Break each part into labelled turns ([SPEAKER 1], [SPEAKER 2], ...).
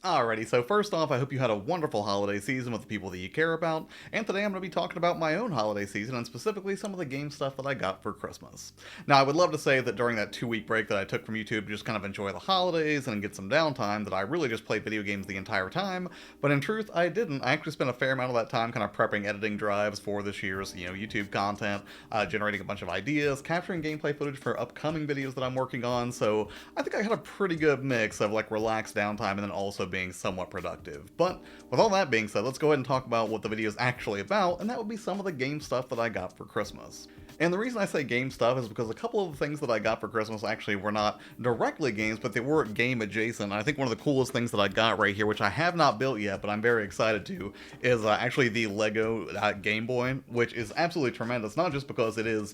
[SPEAKER 1] Alrighty, so first off, I hope you had a wonderful holiday season with the people that you care about, and today I'm going to be talking about my own holiday season and specifically some of the game stuff that I got for Christmas. Now, I would love to say that during that 2 week break that I took from YouTube to just kind of enjoy the holidays and get some downtime, that I really just played video games the entire time, but in truth, I didn't. I actually spent a fair amount of that time kind of prepping editing drives for this year's, YouTube content, generating a bunch of ideas, capturing gameplay footage for upcoming videos that I'm working on, so I think I had a pretty good mix of like relaxed downtime and then also being somewhat productive. But with all that being said, let's go ahead and talk about what the video is actually about, and that would be some of the game stuff that I got for Christmas. And the reason I say game stuff is because a couple of the things that I got for Christmas actually were not directly games, but they were game adjacent. I think one of the coolest things that I got right here, which I have not built yet, but I'm very excited to, is actually the Lego Game Boy, which is absolutely tremendous, not just because it is,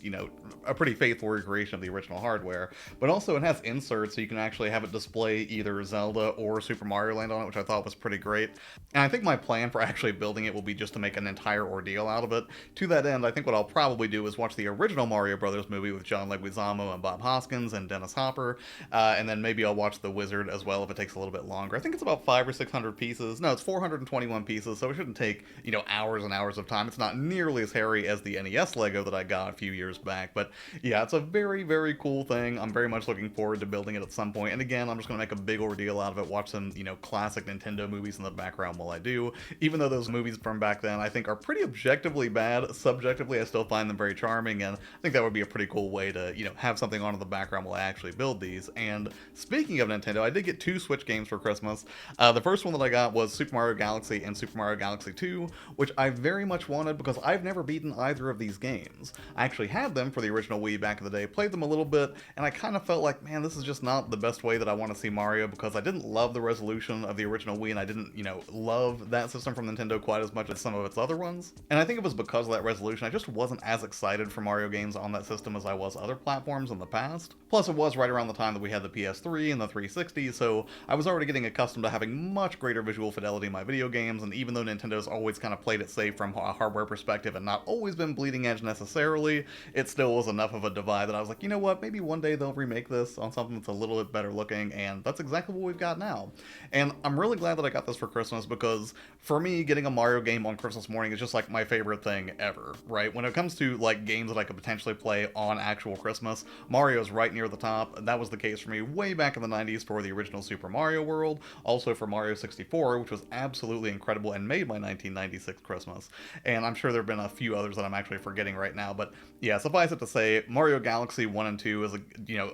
[SPEAKER 1] a pretty faithful recreation of the original hardware, but also it has inserts so you can actually have it display either Zelda or Super Mario Land on it, which I thought was pretty great. And I think my plan for actually building it will be just to make an entire ordeal out of it. To that end, I think what I'll probably do is watch the original Mario Brothers movie with John Leguizamo and Bob Hoskins and Dennis Hopper, and then maybe I'll watch The Wizard as well if it takes a little bit longer. I think it's about 500 or 600 pieces. No, it's 421 pieces, so it shouldn't take, hours and hours of time. It's not nearly as hairy as the NES Lego that I got a few years back, but yeah, it's a very, very cool thing. I'm very much looking forward to building it at some point. And again, I'm just going to make a big ordeal out of it, watch some, classic Nintendo movies in the background while I do. Even though those movies from back then I think are pretty objectively bad, subjectively I still find them very charming, and I think that would be a pretty cool way to, have something on in the background while I actually build these. And speaking of Nintendo, I did get two Switch games for Christmas. The first one that I got was Super Mario Galaxy and Super Mario Galaxy 2, which I very much wanted because I've never beaten either of these games. I actually had them for the original Wii back in the day, played them a little bit, and I kind of felt like, man, this is just not the best way that I want to see Mario because I didn't love the resolution of the original Wii and I didn't, love that system from Nintendo quite as much as some of its other ones. And I think it was because of that resolution, I just wasn't as excited for Mario games on that system as I was other platforms in the past. Plus, it was right around the time that we had the PS3 and the 360, so I was already getting accustomed to having much greater visual fidelity in my video games, and even though Nintendo's always kind of played it safe from a hardware perspective and not always been bleeding edge necessarily, it still was enough of a divide that I was like, you know what, maybe one day they'll remake this on something that's a little bit better looking, and that's exactly what we've got now. And I'm really glad that I got this for Christmas because for me, getting a Mario game on Christmas morning is just like my favorite thing ever, right? When it comes to like games that I could potentially play on actual Christmas, Mario's right near the top. That was the case for me way back in the 90s for the original Super Mario World, also for Mario 64, which was absolutely incredible and made my 1996 Christmas. And I'm sure there have been a few others that I'm actually forgetting right now, but yeah, suffice it to say, Mario Galaxy 1 and 2 is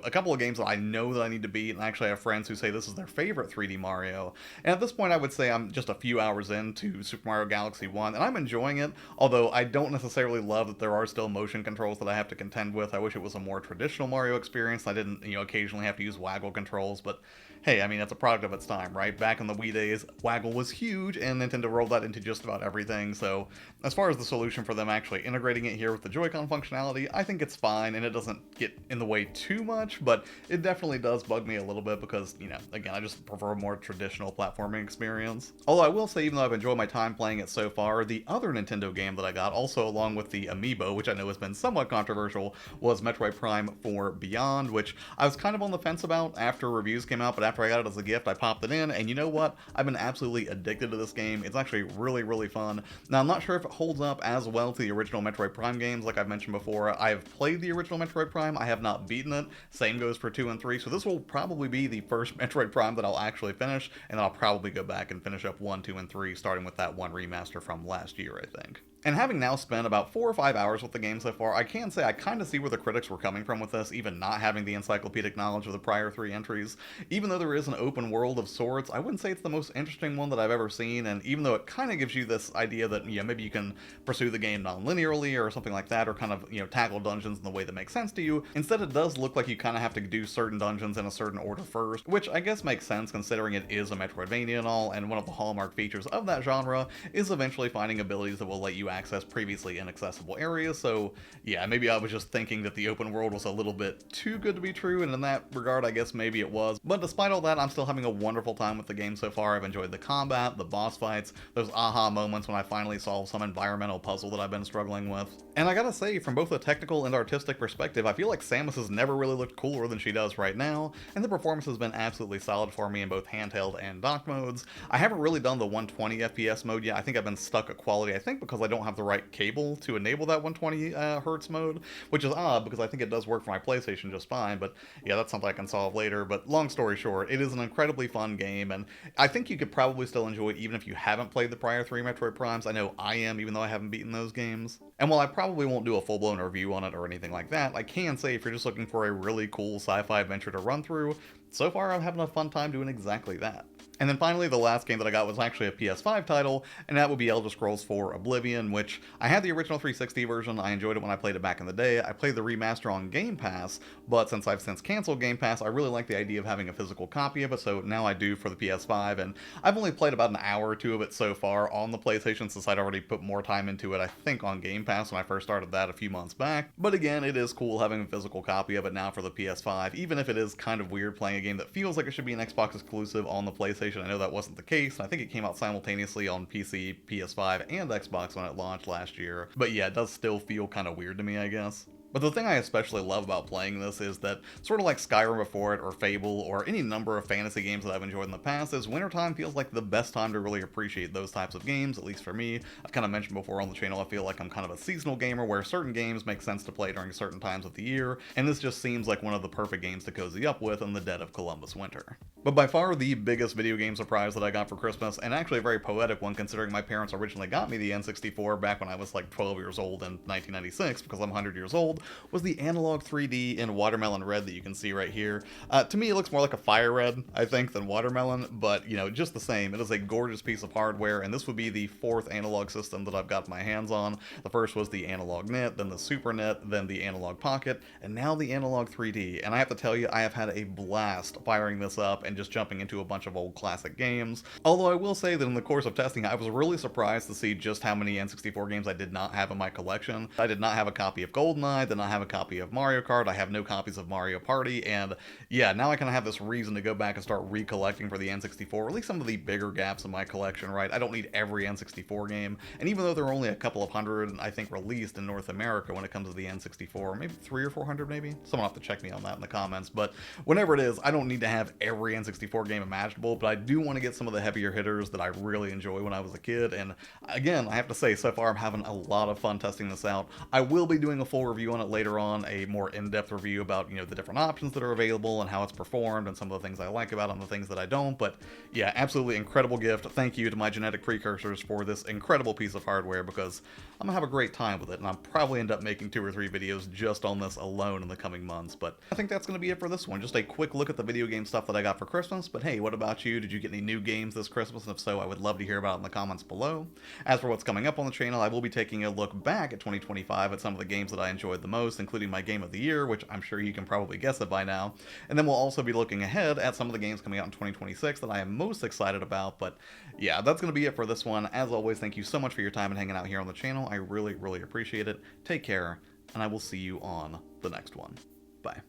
[SPEAKER 1] a couple of games that I know that I need to beat, and I actually have friends who say this is their favorite 3D Mario. And at this point, I would say I'm just a few hours into Super Mario Galaxy 1, and I'm enjoying it, although I don't necessarily love that there are still motion controls that I have to contend with. I wish it was a more traditional Mario experience. I didn't, occasionally have to use waggle controls, but hey, I mean, that's a product of its time, right? Back in the Wii days, waggle was huge, and Nintendo rolled that into just about everything, so as far as the solution for them actually integrating it here with the Joy-Con functionality, I think it's fine, and it doesn't get in the way too much, but it definitely does bug me a little bit because, again, I just prefer a more traditional platforming experience. Although I will say, even though I've enjoyed my time playing it so far, the other Nintendo game that I got, also along with the Amiibo, which I know has been somewhat controversial, was Metroid Prime 4 Beyond, which I was kind of on the fence about after reviews came out, but after I got it as a gift, I popped it in, and you know what? I've been absolutely addicted to this game. It's actually really, really fun. Now, I'm not sure if it holds up as well to the original Metroid Prime games, like I've mentioned before. I have played the original Metroid Prime, I have not beaten it. Same goes for 2 and 3, so this will probably be the first Metroid Prime that I'll actually finish, and then I'll probably go back and finish up 1, 2, and 3, starting with that one remaster from last year, I think. And having now spent about 4 or 5 hours with the game so far, I can say I kind of see where the critics were coming from with this, even not having the encyclopedic knowledge of the prior 3 entries. Even though there is an open world of sorts, I wouldn't say it's the most interesting one that I've ever seen, and even though it kind of gives you this idea that, maybe you can pursue the game non-linearly or something like that, or kind of, tackle dungeons in the way that makes sense to you, instead it does look like you kind of have to do certain dungeons in a certain order first, which I guess makes sense considering it is a Metroidvania and all, and one of the hallmark features of that genre is eventually finding abilities that will let you access previously inaccessible areas, so yeah, maybe I was just thinking that the open world was a little bit too good to be true, and in that regard, I guess maybe it was. But despite all that, I'm still having a wonderful time with the game so far. I've enjoyed the combat, the boss fights, those aha moments when I finally solve some environmental puzzle that I've been struggling with. And I gotta say, from both a technical and artistic perspective, I feel like Samus has never really looked cooler than she does right now, and the performance has been absolutely solid for me in both handheld and dock modes. I haven't really done the 120 FPS mode yet. I think I've been stuck at quality, I think because I don't have the right cable to enable that 120 hertz mode, which is odd because I think it does work for my PlayStation just fine, but yeah, that's something I can solve later. But long story short, it is an incredibly fun game, and I think you could probably still enjoy it even if you haven't played the prior 3 Metroid Primes. I know I am, even though I haven't beaten those games. And while I probably won't do a full-blown review on it or anything like that, I can say if you're just looking for a really cool sci-fi adventure to run through, so far I'm having a fun time doing exactly that. And then finally, the last game that I got was actually a PS5 title, and that would be Elder Scrolls 4 Oblivion, which I had the original 360 version. I enjoyed it when I played it back in the day. I played the remaster on Game Pass, but since I've since canceled Game Pass, I really like the idea of having a physical copy of it, so now I do for the PS5, and I've only played about an hour or two of it so far on the PlayStation since I'd already put more time into it, I think, on Game Pass when I first started that a few months back. But again, it is cool having a physical copy of it now for the PS5, even if it is kind of weird playing a game that feels like it should be an Xbox exclusive on the PlayStation. I know that wasn't the case, and I think it came out simultaneously on PC, PS5, and Xbox when it launched last year. But yeah, it does still feel kind of weird to me, I guess. But the thing I especially love about playing this is that, sort of like Skyrim before it, or Fable, or any number of fantasy games that I've enjoyed in the past, is wintertime feels like the best time to really appreciate those types of games, at least for me. I've kind of mentioned before on the channel, I feel like I'm kind of a seasonal gamer where certain games make sense to play during certain times of the year, and this just seems like one of the perfect games to cozy up with in the dead of Columbus winter. But by far the biggest video game surprise that I got for Christmas, and actually a very poetic one considering my parents originally got me the N64 back when I was like 12 years old in 1996, because I'm 100 years old, was the analog 3D in watermelon red that you can see right here. To me, it looks more like a fire red, I think, than watermelon, but, you know, just the same, it is a gorgeous piece of hardware, and this would be the 4th analog system that I've got my hands on. The first was the Analog Net, then the Super Net, then the Analog Pocket, and now the Analog 3D, and I have to tell you, I have had a blast firing this up and just jumping into a bunch of old classic games. Although I will say that in the course of testing, I was really surprised to see just how many N64 games I did not have in my collection. I did not have a copy of GoldenEye, did not have a copy of Mario Kart, I have no copies of Mario Party, and yeah, now I kind of have this reason to go back and start recollecting for the N64, or at least some of the bigger gaps in my collection, right? I don't need every N64 game, and even though there are only a couple of hundred, I think, released in North America when it comes to the N64, maybe 300 or 400 maybe? Someone will have to check me on that in the comments, but whenever it is, I don't need to have every N64 game imaginable, but I do want to get some of the heavier hitters that I really enjoyed when I was a kid, and again, I have to say, so far I'm having a lot of fun testing this out. I will be doing a full review on it later on, a more in-depth review about, you know, the different options that are available and how it's performed and some of the things I like about it and the things that I don't, but yeah, absolutely incredible gift. Thank you to my genetic precursors for this incredible piece of hardware, because I'm gonna have a great time with it, and I'll probably end up making 2 or 3 videos just on this alone in the coming months. But I think that's gonna be it for this one. Just a quick look at the video game stuff that I got for Christmas, but hey, what about you? Did you get any new games this Christmas? And if so, I would love to hear about it in the comments below. As for what's coming up on the channel, I will be taking a look back at 2025 at some of the games that I enjoyed the most, including my game of the year, which I'm sure you can probably guess it by now. And then we'll also be looking ahead at some of the games coming out in 2026 that I am most excited about. But yeah, that's going to be it for this one. As always, thank you so much for your time and hanging out here on the channel. I really, really appreciate it. Take care, and I will see you on the next one. Bye.